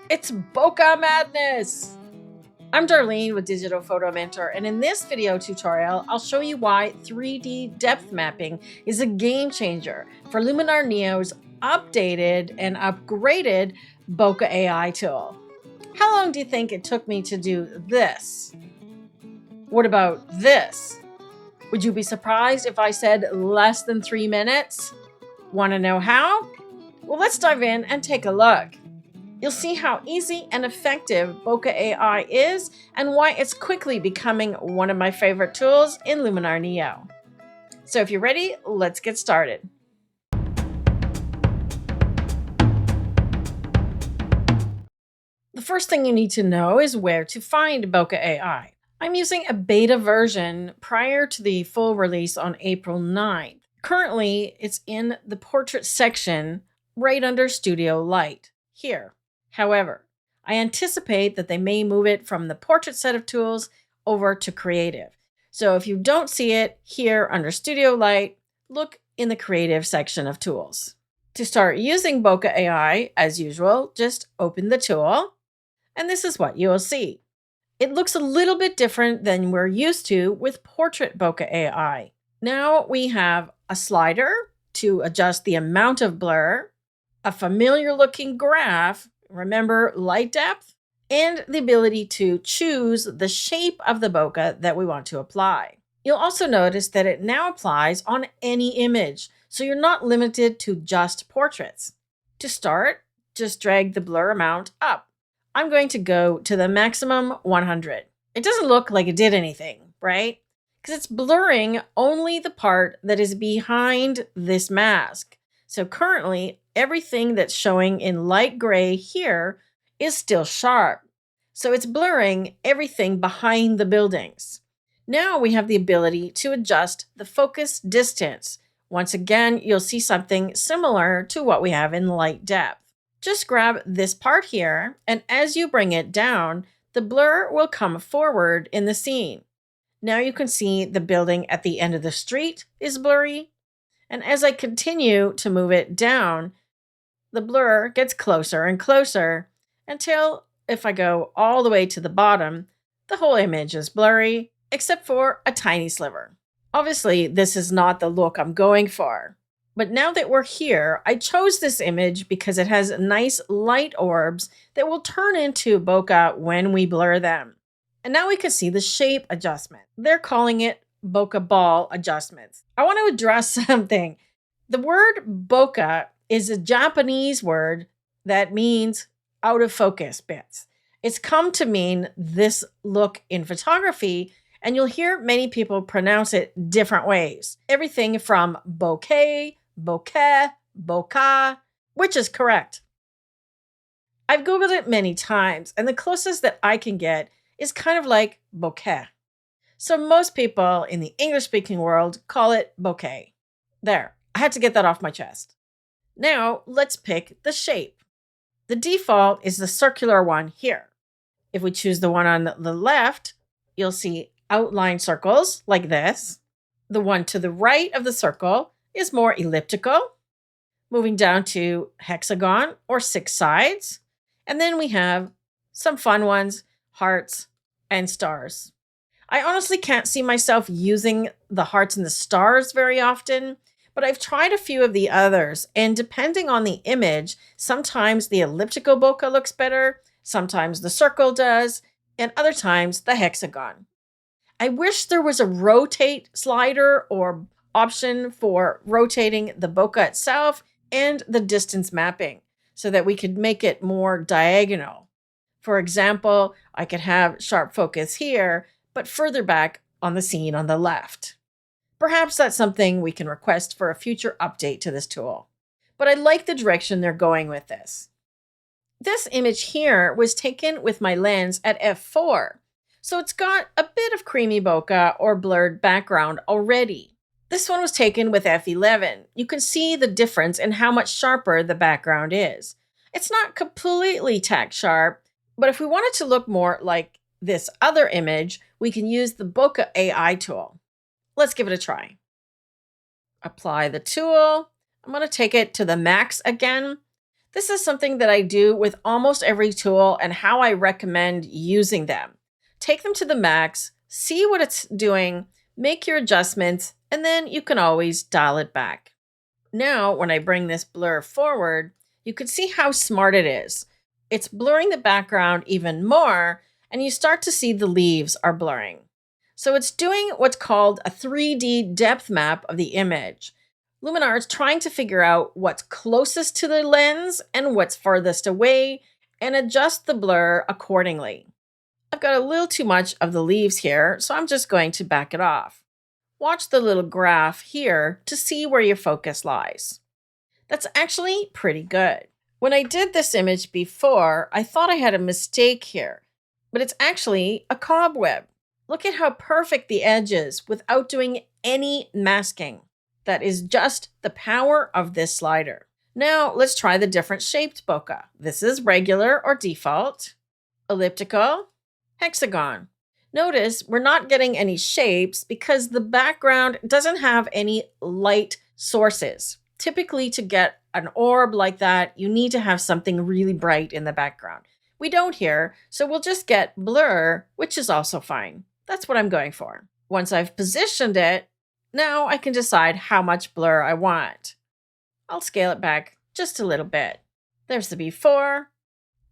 It's bokeh madness! I'm Darlene with Digital Photo Mentor, and in this video tutorial, I'll show you why 3D depth mapping is a game changer for Luminar Neo's updated and upgraded Bokeh AI tool. How long do you think it took me to do this? What about this? Would you be surprised if I said less than 3 minutes? Want to know how? Well, let's dive in and take a look. You'll see how easy and effective Bokeh AI is and why it's quickly becoming one of my favorite tools in Luminar Neo. So if you're ready, let's get started. The first thing you need to know is where to find Bokeh AI. I'm using a beta version prior to the full release on April 9th. Currently, it's in the portrait section right under Studio Light, here. However, I anticipate that they may move it from the portrait set of tools over to creative. So if you don't see it here under Studio Light, look in the creative section of tools. To start using Bokeh AI, as usual, just open the tool, and this is what you'll see. It looks a little bit different than we're used to with Portrait Bokeh AI. Now we have a slider to adjust the amount of blur, a familiar looking graph, remember light depth, and the ability to choose the shape of the bokeh that we want to apply. You'll also notice that it now applies on any image, so you're not limited to just portraits. To start, just drag the blur amount up. I'm going to go to the maximum 100. It doesn't look like it did anything, right? Because it's blurring only the part that is behind this mask. So currently, everything that's showing in light gray here is still sharp. So it's blurring everything behind the buildings. Now we have the ability to adjust the focus distance. Once again, you'll see something similar to what we have in light depth. Just grab this part here, and as you bring it down, the blur will come forward in the scene. Now you can see the building at the end of the street is blurry. And as I continue to move it down, the blur gets closer and closer until, if I go all the way to the bottom, the whole image is blurry, except for a tiny sliver. Obviously, this is not the look I'm going for. But now that we're here, I chose this image because it has nice light orbs that will turn into bokeh when we blur them. And now we can see the shape adjustment. They're calling it bokeh ball adjustments. I want to address something. The word bokeh is a Japanese word that means out of focus bits. It's come to mean this look in photography, and you'll hear many people pronounce it different ways. Everything from bokeh, bokeh, bokeh, which is correct. I've Googled it many times, and the closest that I can get is kind of like bokeh. So most people in the English-speaking world call it bokeh. There, I had to get that off my chest. Now, let's pick the shape. The default is the circular one here. If we choose the one on the left, you'll see outline circles like this. The one to the right of the circle is more elliptical, moving down to hexagon or 6 sides. And then we have some fun ones, hearts and stars. I honestly can't see myself using the hearts and the stars very often, but I've tried a few of the others, and depending on the image, sometimes the elliptical bokeh looks better, sometimes the circle does, and other times the hexagon. I wish there was a rotate slider or option for rotating the bokeh itself and the distance mapping so that we could make it more diagonal. For example, I could have sharp focus here, but further back on the scene on the left. Perhaps that's something we can request for a future update to this tool. But I like the direction they're going with this. This image here was taken with my lens at f4, so it's got a bit of creamy bokeh or blurred background already. This one was taken with f11. You can see the difference in how much sharper the background is. It's not completely tack sharp, but if we want it to look more like this other image, we can use the Bokeh AI tool. Let's give it a try. Apply the tool. I'm going to take it to the max again. This is something that I do with almost every tool and how I recommend using them. Take them to the max, see what it's doing, make your adjustments, and then you can always dial it back. Now, when I bring this blur forward, you can see how smart it is. It's blurring the background even more, and you start to see the leaves are blurring. So it's doing what's called a 3D depth map of the image. Luminar is trying to figure out what's closest to the lens and what's farthest away, and adjust the blur accordingly. I've got a little too much of the leaves here, so I'm just going to back it off. Watch the little graph here to see where your focus lies. That's actually pretty good. When I did this image before, I thought I had a mistake here, but it's actually a cobweb. Look at how perfect the edge is without doing any masking. That is just the power of this slider. Now let's try the different shaped bokeh. This is regular or default, elliptical, hexagon. Notice we're not getting any shapes because the background doesn't have any light sources. Typically, to get an orb like that, you need to have something really bright in the background. We don't here, so we'll just get blur, which is also fine. That's what I'm going for. Once I've positioned it, now I can decide how much blur I want. I'll scale it back just a little bit. There's the before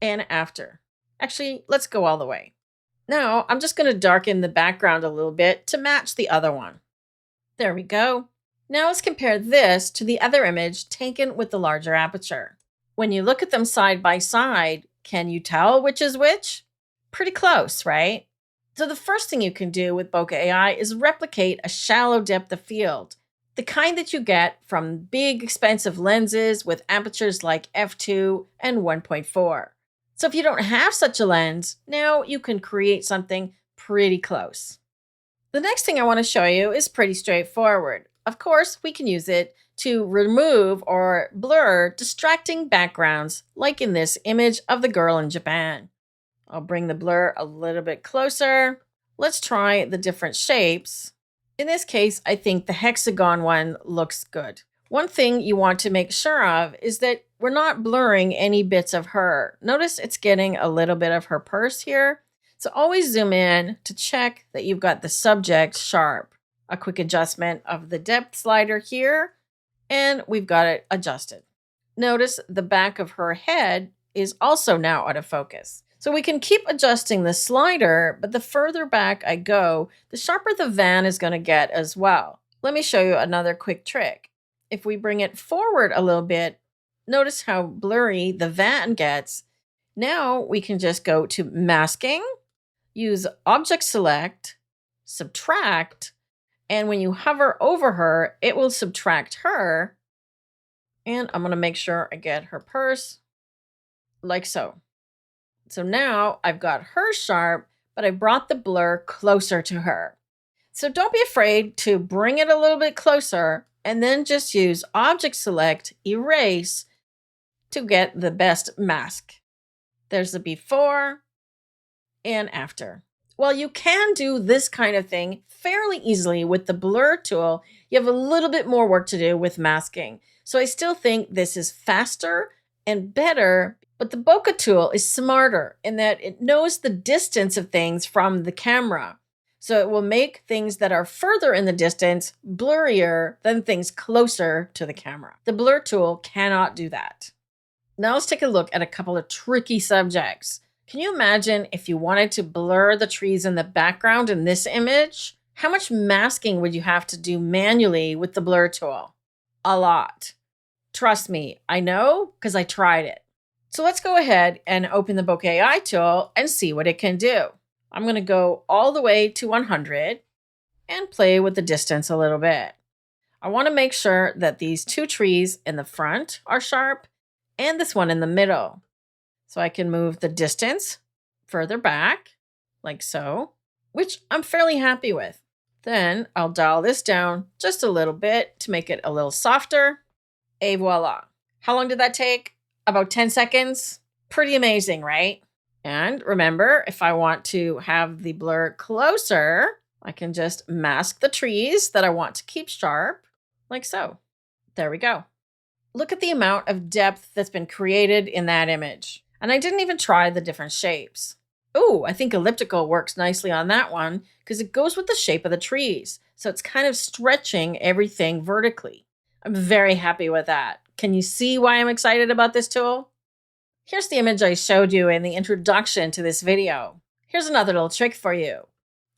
and after. Actually, let's go all the way. Now, I'm just going to darken the background a little bit to match the other one. There we go. Now let's compare this to the other image taken with the larger aperture. When you look at them side by side, can you tell which is which? Pretty close, right? So the first thing you can do with Bokeh AI is replicate a shallow depth of field, the kind that you get from big expensive lenses with apertures like f2 and 1.4. So if you don't have such a lens, now you can create something pretty close. The next thing I want to show you is pretty straightforward. Of course, we can use it to remove or blur distracting backgrounds, like in this image of the girl in Japan. I'll bring the blur a little bit closer. Let's try the different shapes. In this case, I think the hexagon one looks good. One thing you want to make sure of is that we're not blurring any bits of her. Notice it's getting a little bit of her purse here. So always zoom in to check that you've got the subject sharp. A quick adjustment of the depth slider here, and we've got it adjusted. Notice the back of her head is also now out of focus. So we can keep adjusting the slider, but the further back I go, the sharper the van is going to get as well. Let me show you another quick trick. If we bring it forward a little bit, notice how blurry the van gets. Now we can just go to masking, use object select, subtract, and when you hover over her, it will subtract her. And I'm going to make sure I get her purse like so. So now I've got her sharp, but I brought the blur closer to her. So don't be afraid to bring it a little bit closer and then just use object select, erase to get the best mask. There's the before and after. While you can do this kind of thing fairly easily with the blur tool, you have a little bit more work to do with masking. So I still think this is faster and better, but the bokeh tool is smarter in that it knows the distance of things from the camera. So it will make things that are further in the distance blurrier than things closer to the camera. The blur tool cannot do that. Now let's take a look at a couple of tricky subjects. Can you imagine if you wanted to blur the trees in the background in this image? How much masking would you have to do manually with the blur tool? A lot. Trust me, I know because I tried it. So let's go ahead and open the Bokeh AI tool and see what it can do. I'm going to go all the way to 100 and play with the distance a little bit. I want to make sure that these two trees in the front are sharp and this one in the middle. So I can move the distance further back, like so, which I'm fairly happy with. Then I'll dial this down just a little bit to make it a little softer. Et voila. How long did that take? About 10 seconds. Pretty amazing, right? And remember, if I want to have the blur closer, I can just mask the trees that I want to keep sharp, like so. There we go. Look at the amount of depth that's been created in that image. And I didn't even try the different shapes. Oh, I think elliptical works nicely on that one because it goes with the shape of the trees. So it's kind of stretching everything vertically. I'm very happy with that. Can you see why I'm excited about this tool? Here's the image I showed you in the introduction to this video. Here's another little trick for you.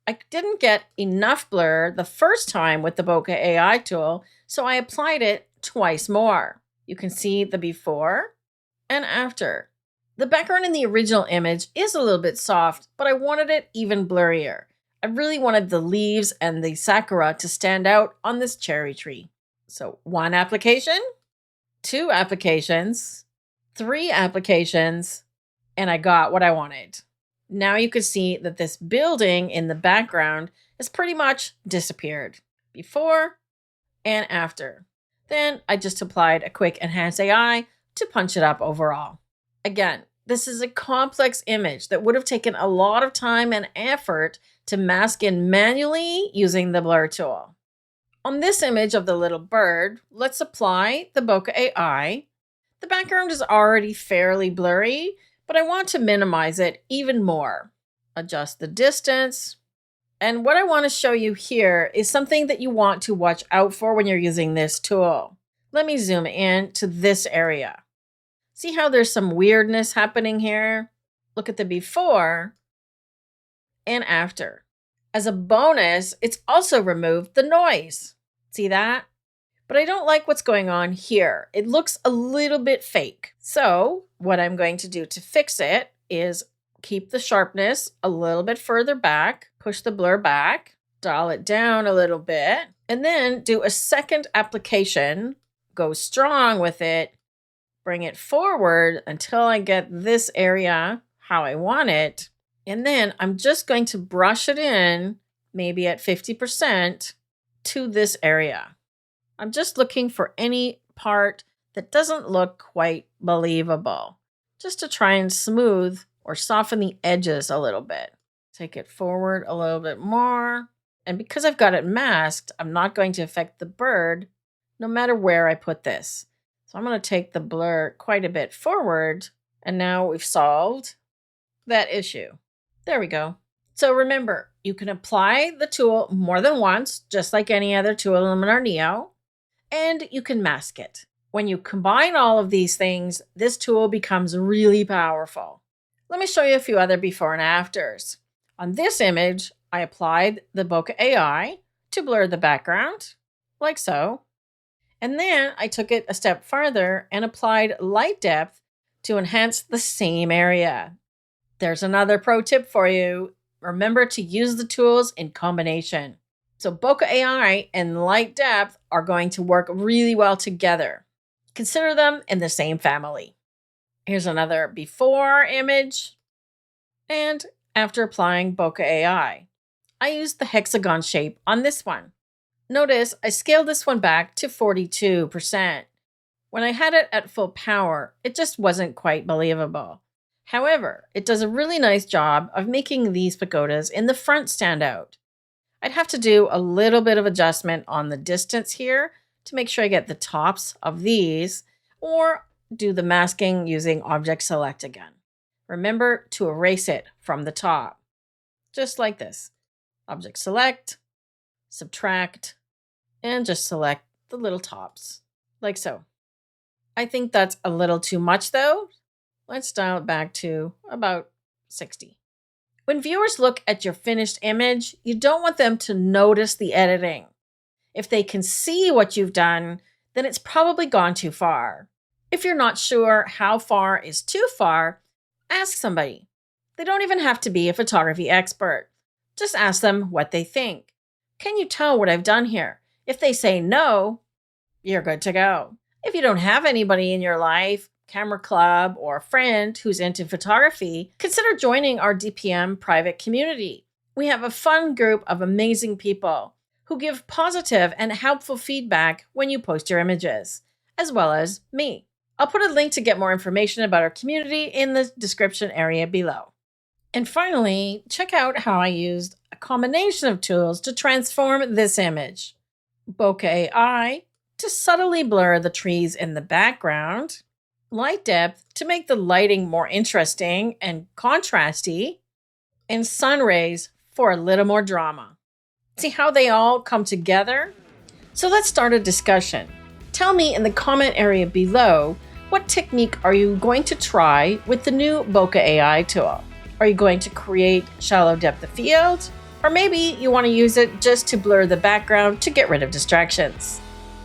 I didn't get enough blur the first time with the Bokeh AI tool, so I applied it twice more. You can see the before and after. The background in the original image is a little bit soft, but I wanted it even blurrier. I really wanted the leaves and the sakura to stand out on this cherry tree. So 1 application, 2 applications, 3 applications, and I got what I wanted. Now you can see that this building in the background has pretty much disappeared before and after. Then I just applied a quick Enhance AI to punch it up overall. Again, this is a complex image that would have taken a lot of time and effort to mask in manually using the blur tool. On this image of the little bird, let's apply the Bokeh AI. The background is already fairly blurry, but I want to minimize it even more. Adjust the distance. And what I want to show you here is something that you want to watch out for when you're using this tool. Let me zoom in to this area. See how there's some weirdness happening here? Look at the before and after. As a bonus, it's also removed the noise. See that? But I don't like what's going on here. It looks a little bit fake. So what I'm going to do to fix it is keep the sharpness a little bit further back, push the blur back, dial it down a little bit, and then do a second application, go strong with it, bring it forward until I get this area how I want it. And then I'm just going to brush it in, maybe at 50% to this area. I'm just looking for any part that doesn't look quite believable, just to try and smooth or soften the edges a little bit. Take it forward a little bit more. And because I've got it masked, I'm not going to affect the bird no matter where I put this. So I'm going to take the blur quite a bit forward. And now we've solved that issue. There we go. So remember, you can apply the tool more than once, just like any other tool in Luminar Neo, and you can mask it. When you combine all of these things, this tool becomes really powerful. Let me show you a few other before and afters. On this image, I applied the Bokeh AI to blur the background, like so. And then I took it a step farther and applied light depth to enhance the same area. There's another pro tip for you. Remember to use the tools in combination. So Bokeh AI and light depth are going to work really well together. Consider them in the same family. Here's another before image. And after applying Bokeh AI, I used the hexagon shape on this one. Notice I scaled this one back to 42%. When I had it at full power, it just wasn't quite believable. However, it does a really nice job of making these pagodas in the front stand out. I'd have to do a little bit of adjustment on the distance here to make sure I get the tops of these, or do the masking using Object Select again. Remember to erase it from the top, just like this. Object Select, Subtract, and just select the little tops, like so. I think that's a little too much though. Let's dial it back to about 60. When viewers look at your finished image, you don't want them to notice the editing. If they can see what you've done, then it's probably gone too far. If you're not sure how far is too far, ask somebody. They don't even have to be a photography expert. Just ask them what they think. Can you tell what I've done here? If they say no, you're good to go. If you don't have anybody in your life, camera club, or a friend who's into photography, consider joining our DPM private community. We have a fun group of amazing people who give positive and helpful feedback when you post your images, as well as me. I'll put a link to get more information about our community in the description area below. And finally, check out how I used a combination of tools to transform this image. Bokeh AI, to subtly blur the trees in the background, light depth to make the lighting more interesting and contrasty, and sun rays for a little more drama. See how they all come together? So let's start a discussion. Tell me in the comment area below, what technique are you going to try with the new Bokeh AI tool? Are you going to create shallow depth of field? Or maybe you want to use it just to blur the background to get rid of distractions.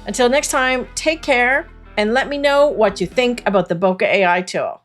Until next time, take care and let me know what you think about the Bokeh AI tool.